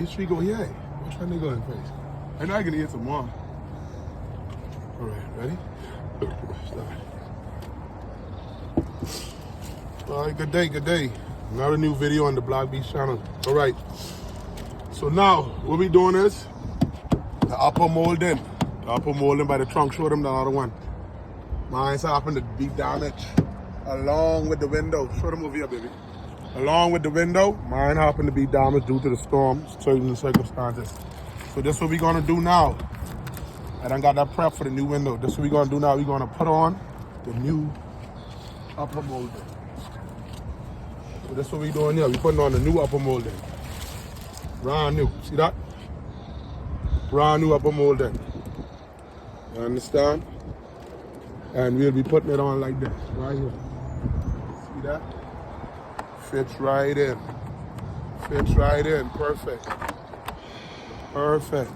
Each street go here. Which one they going first? I know I can eat some more. All right, ready? Start. All right, good day, good day. Another new video on the Block Beach channel. All right. So now, what we doing is the upper molding. The upper molding by the trunk. Show them the other one. Mine's happened to be damaged along with the window. Show them over here, baby. Along with the window, mine happened to be damaged due to the storm, certain circumstances. So this is what we're gonna do now. I done got that prep for the new window. This is what we're gonna do now. We're gonna put on the new upper molding. So this is what we're doing here. We're putting on the new upper molding. Brand new. See that? Brand new upper molding. You understand? And we'll be putting it on like this, right here. See that? Fits right in. Fits right in. Perfect. Perfect.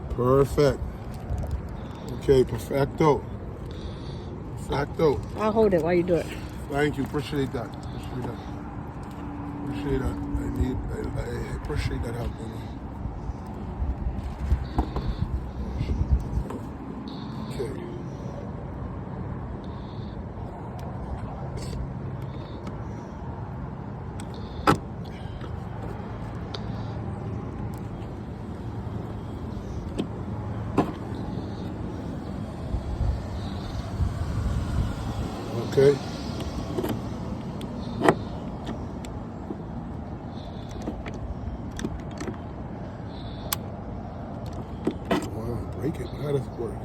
Perfect. Okay, perfecto. Perfecto. I'll hold it while you do it. Thank you. Appreciate that. Appreciate that. Appreciate that. I appreciate that help, baby. Okay. Okay. Wow, break it. How does it work?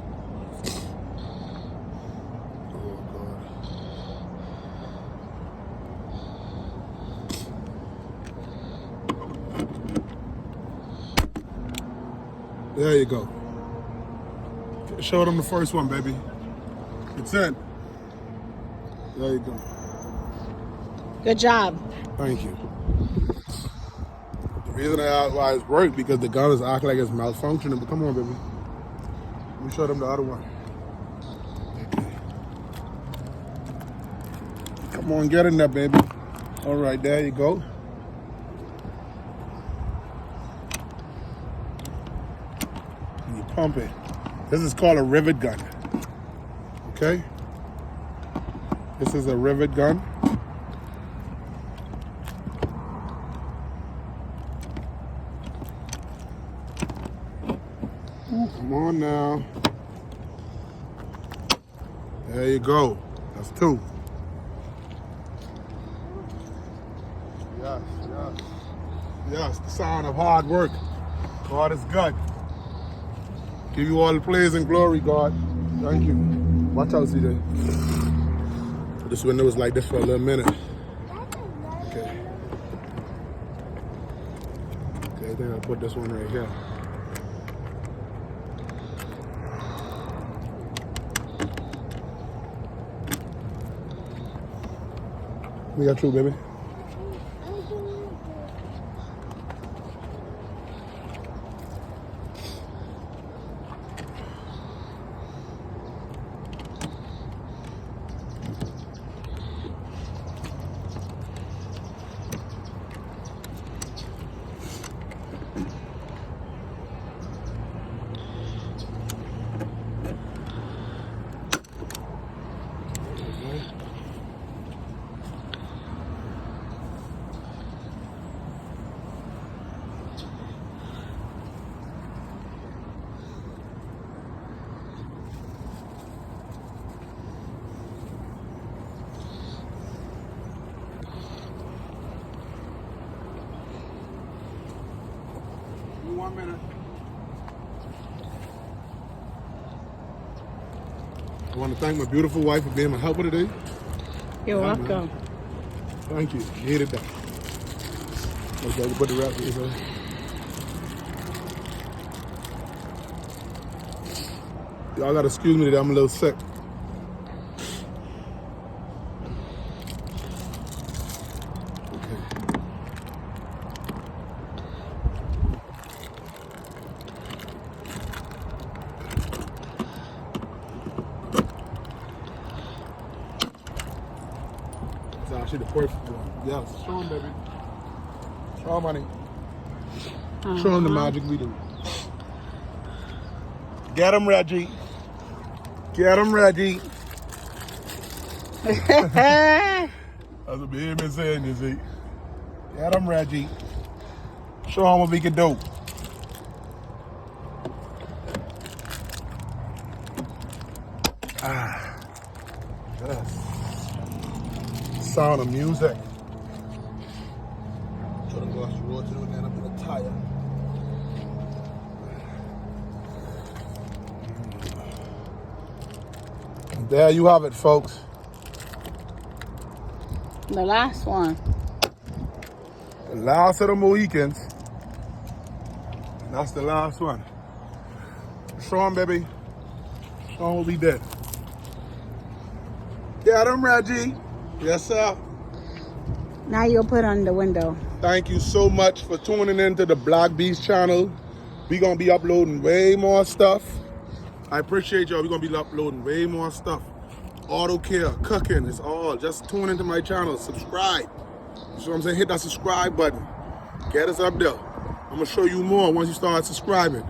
Oh, God. There you go. Show them the first one, baby. It's in. There you go. Good job. Thank you. The reason why it's worked because the gun is acting like it's malfunctioning. But come on, baby. Let me show them the other one. Okay. Come on, get in there, baby. All right, there you go. And you pump it. This is called a rivet gun. Okay? This is a rivet gun. Ooh, come on now. There you go. That's two. Yes, yes. Yes, the sound of hard work. God is good. Give you all the praise and glory, God. Thank you. Watch out, CJ. This window was like this for a little minute. Okay. Okay, I think I'll put this one right here. We got you, baby. One minute. I want to thank my beautiful wife for being my helper today. You're welcome. Man. Thank you. Needed that. Okay, put the wrap here. Y'all gotta excuse me today. I'm a little sick. It's actually the perfect one. Yes, show him, baby. Show Oh, money. Show him the magic we do. Get him, Reggie. Get him, Reggie. That's what me been saying, you see. Get him, Reggie. Show him what we can do. Yes. Sound of music. Try to go off the road to end up in a tire. And there you have it, folks. The last one. The last of the Mohicans. That's the last one. Show 'em, baby. Show 'em what we did. Get him, Reggie. Yes, sir. Now you'll put on the window. Thank you so much for tuning in to the Black Beast channel. We're going to be uploading way more stuff. I appreciate y'all. We're going to be uploading way more stuff. Auto care, cooking, it's all. Just tune into my channel. Subscribe. You know what I'm saying? Hit that subscribe button. Get us up there. I'm going to show you more once you start subscribing.